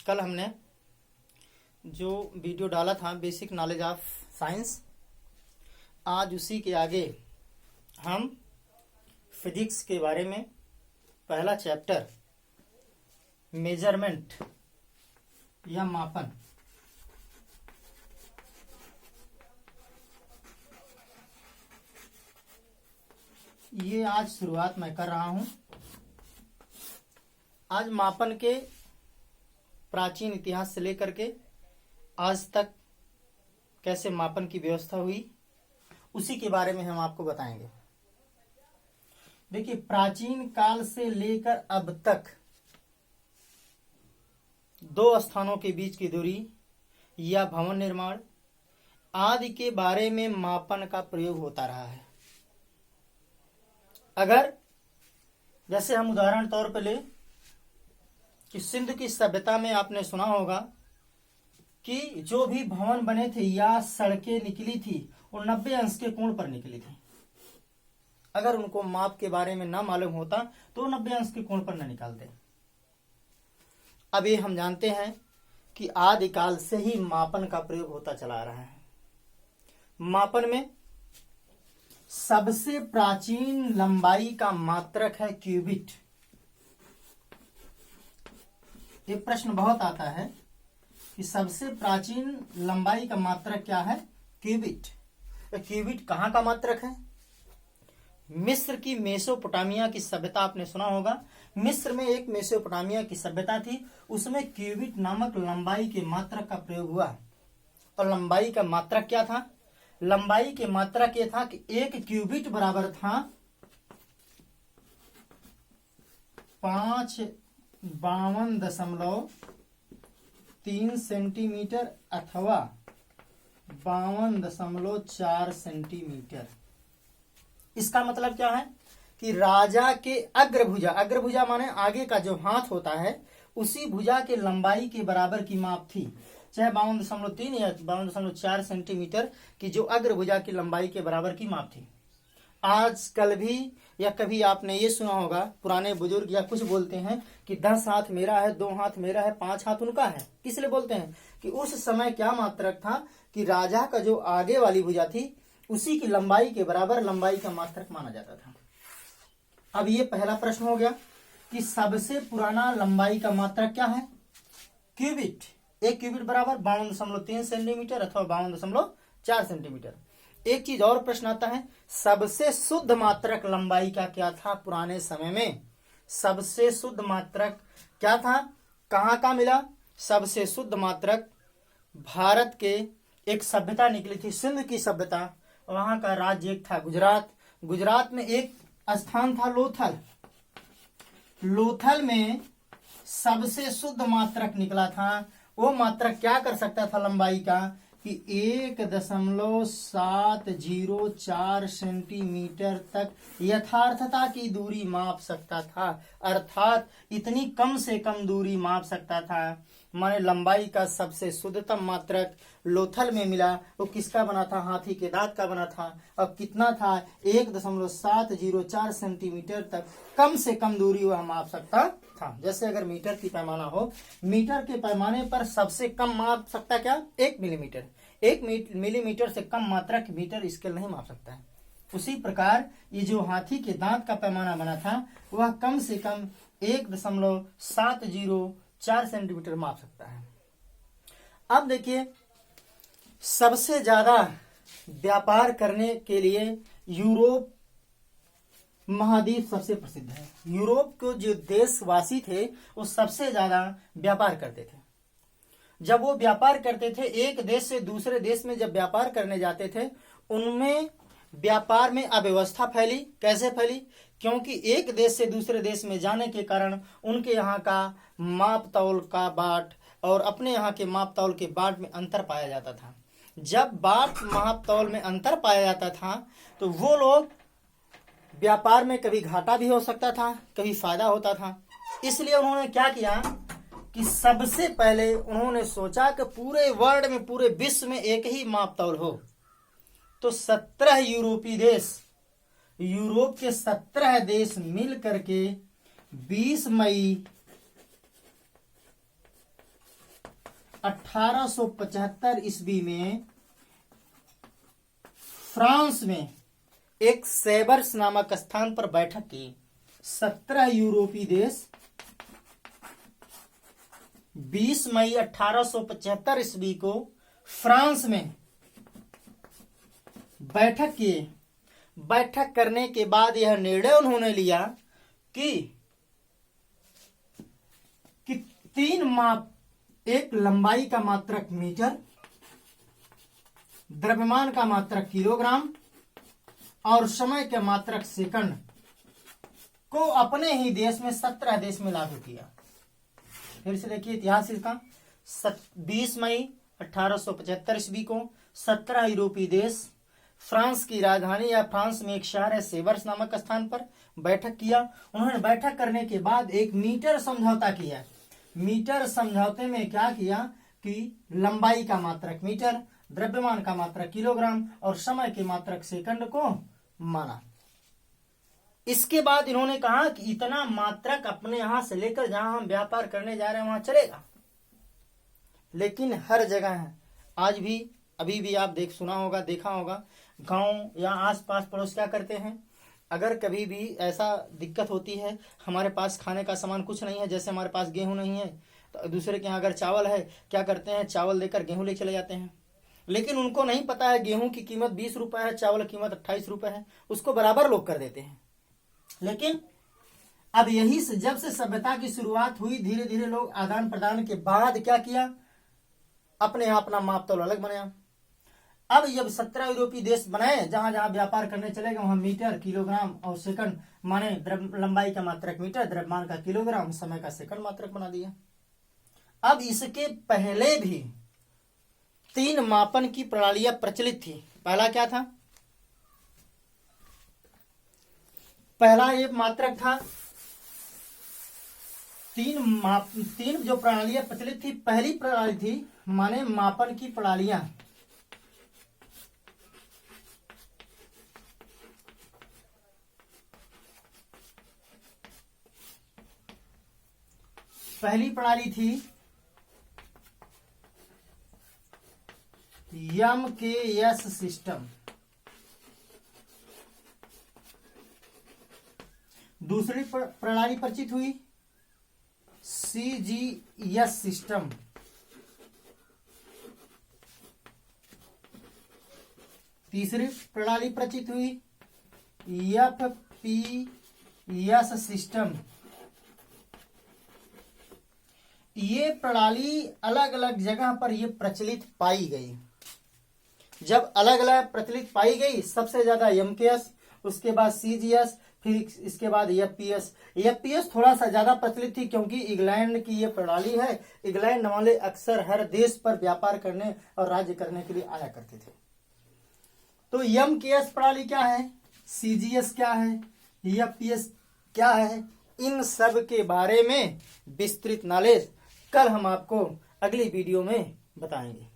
कल हमने जो वीडियो डाला था बेसिक नॉलेज ऑफ साइंस, आज उसी के आगे हम फिजिक्स के बारे में पहला चैप्टर मेजरमेंट या मापन, ये आज शुरुआत मैं कर रहा हूं। आज मापन के प्राचीन इतिहास से लेकर के आज तक कैसे मापन की व्यवस्था हुई उसी के बारे में हम आपको बताएंगे। देखिए, प्राचीन काल से लेकर अब तक दो स्थानों के बीच की दूरी या भवन निर्माण आदि के बारे में मापन का प्रयोग होता रहा है। अगर जैसे हम उदाहरण तौर पर ले कि सिंधु की सभ्यता में आपने सुना होगा कि जो भी भवन बने थे या सड़कें निकली थी वो 90 अंश के कोण पर निकली थी। अगर उनको माप के बारे में ना मालूम होता तो 90 अंश के कोण पर न निकालते। अब ये हम जानते हैं कि आदिकाल से ही मापन का प्रयोग होता चला आ रहा है। मापन में सबसे प्राचीन लंबाई का मात्रक है क्यूबिट। ये प्रश्न बहुत आता है कि सबसे प्राचीन लंबाई का मात्रक क्या है? क्यूबिट। क्यूबिट कहाँ का मात्रक है? मिस्र की मेसोपोटामिया की सभ्यता आपने सुना होगा। मिस्र में एक मेसोपोटामिया की सभ्यता थी, उसमें क्यूबिट नामक लंबाई के मात्रक का प्रयोग हुआ। और लंबाई का मात्रक क्या था? लंबाई के मात्रक ये था कि एक क्यूबिट बराबर था 552.3 सेंटीमीटर अथवा 52.4 सेंटीमीटर। इसका मतलब क्या है कि राजा के अग्रभुजा, अग्रभुजा माने आगे का जो हाथ होता है, उसी भुजा के लंबाई के बराबर की माप थी, चाहे 52.3 या 52.4 सेंटीमीटर की जो अग्रभुजा की लंबाई के बराबर की माप थी। आजकल भी या कभी आपने ये सुना होगा, पुराने बुजुर्ग या कुछ बोलते हैं कि 10 हाथ मेरा है, 2 हाथ मेरा है, 5 हाथ उनका है। किस लिए बोलते हैं? कि उस समय क्या मात्रक था कि राजा का जो आगे वाली भुजा थी उसी की लंबाई के बराबर लंबाई का मात्रक माना जाता था। अब ये पहला प्रश्न हो गया कि सबसे पुराना लंबाई का मात्रक क्या है? क्यूबिट। एक क्यूबिट बराबर 52.3 सेंटीमीटर अथवा 52.4 सेंटीमीटर। एक चीज और प्रश्न आता है, सबसे शुद्ध मात्रक लंबाई का क्या था पुराने समय में? सबसे शुद्ध मात्रक क्या था? कहाँ का मिला? सबसे शुद्ध मात्रक भारत के एक सभ्यता निकली थी, सिंध की सभ्यता। वहां का राज्य एक था गुजरात। गुजरात में एक स्थान था लोथल। लोथल में सबसे शुद्ध मात्रक निकला था। वो मात्रक क्या कर सकता था लंबाई का कि 1.704 सेंटीमीटर तक यथार्थता की दूरी माप सकता था। अर्थात इतनी कम से कम दूरी माप सकता था। माने लंबाई का सबसे शुद्धतम मात्रक लोथल में मिला। वो किसका बना था? हाथी के दांत का बना था। अब कितना था? 1.704 सेंटीमीटर तक कम से कम दूरी वह माप सकता था। जैसे अगर मीटर की पैमाना हो, मीटर के पैमाने पर सबसे कम माप सकता क्या? 1 मिलीमीटर। 1 मिलीमीटर से कम मात्रक मीटर स्केल नहीं माप सकता है। उसी प्रकार ये जो हाथी के दांत का पैमाना बना था वह कम से कम 1.704 सेंटीमीटर माप सकता है। अब देखिए, सबसे ज्यादा व्यापार करने के लिए यूरोप महाद्वीप सबसे प्रसिद्ध है। यूरोप के जो देशवासी थे वो सबसे ज्यादा व्यापार करते थे। जब वो व्यापार करते थे, एक देश से दूसरे देश में जब व्यापार करने जाते थे, उनमें व्यापार में अव्यवस्था फैली। कैसे फैली? क्योंकि एक देश से दूसरे देश में जाने के कारण उनके यहाँ का माप तौल का बाट और अपने यहाँ के माप तौल के बाट में अंतर पाया जाता था। जब बाट माप तौल में अंतर पाया जाता था तो वो लोग व्यापार में कभी घाटा भी हो सकता था, कभी फायदा होता था। इसलिए उन्होंने क्या किया कि सबसे पहले उन्होंने सोचा कि पूरे वर्ल्ड में, पूरे विश्व में एक ही माप तौल हो। तो 17 यूरोपीय देश, यूरोप के 17 देश मिल करके 20 मई 1875 ईस्वी में फ्रांस में एक सेवर्स नामक स्थान पर बैठक की। 17 यूरोपीय देश 20 मई 1875 ईस्वी को फ्रांस में बैठक किए। बैठक करने के बाद यह निर्णय उन्होंने लिया कि 3 माप, एक लंबाई का मात्रक मीटर, द्रव्यमान का मात्रक किलोग्राम और समय के मात्रक सेकंड को अपने ही देश में 17 देश में लागू किया। फिर से देखिए इतिहास इसका। 20 मई 1875 ईस्वी को 17 यूरोपीय देश फ्रांस की राजधानी या फ्रांस में एक शहर है सेवर्स नामक स्थान पर बैठक किया। उन्होंने बैठक करने के बाद एक मीटर समझौता किया। मीटर समझौते में क्या किया कि लंबाई का मात्रक मीटर, द्रव्यमान का मात्रक किलोग्राम और समय के मात्रक सेकंड को माना। इसके बाद इन्होंने कहा कि इतना मात्रक अपने यहां से लेकर जहां हम व्यापार करने जा रहे हैं वहां चलेगा, लेकिन हर जगह है। आज भी अभी भी आप देखा होगा गांव या आसपास पड़ोस क्या करते हैं, अगर कभी भी ऐसा दिक्कत होती है, हमारे पास खाने का सामान कुछ नहीं है, जैसे हमारे पास गेहूं नहीं है तो दूसरे के यहाँ अगर चावल है, क्या करते हैं, चावल देकर गेहूं ले चले जाते हैं। लेकिन उनको नहीं पता है गेहूं की कीमत 20 रुपए है, चावल की कीमत 28 रुपए है, उसको बराबर लोग कर देते हैं। लेकिन अब यही से जब से सभ्यता की शुरुआत हुई, धीरे धीरे लोग आदान प्रदान के बाद क्या किया, अपने यहाँ अपना माप तौल अलग बनाया। अब जब 17 यूरोपीय देश बनाए, जहां जहां व्यापार करने चलेगा वहां मीटर, किलोग्राम और सेकंड माने लंबाई का मात्रक मीटर, द्रव्यमान का किलोग्राम, समय का सेकंड मात्रक बना दिया। अब इसके पहले भी 3 मापन की प्रणालियां प्रचलित थी। पहला क्या था? पहला ये मात्रक था। 3 जो प्रणालियां प्रचलित थी, पहली प्रणाली थी माने मापन की प्रणालियां। पहली प्रणाली थी MKS सिस्टम। दूसरी प्रणाली परिचित हुई CGS सिस्टम। तीसरी प्रणाली परिचित हुई FPS सिस्टम। ये प्रणाली अलग अलग जगह पर ये प्रचलित पाई गई। जब अलग अलग प्रचलित पाई गई, सबसे ज्यादा MKS, उसके बाद CGS, फिर इसके बाद FPS थोड़ा सा ज्यादा प्रचलित थी क्योंकि इंग्लैंड की ये प्रणाली है। इंग्लैंड वाले अक्सर हर देश पर व्यापार करने और राज्य करने के लिए आया करते थे। तो MKS प्रणाली क्या है, CGS क्या है, FPS क्या है, इन सब के बारे में विस्तृत नॉलेज कल हम आपको अगली वीडियो में बताएंगे।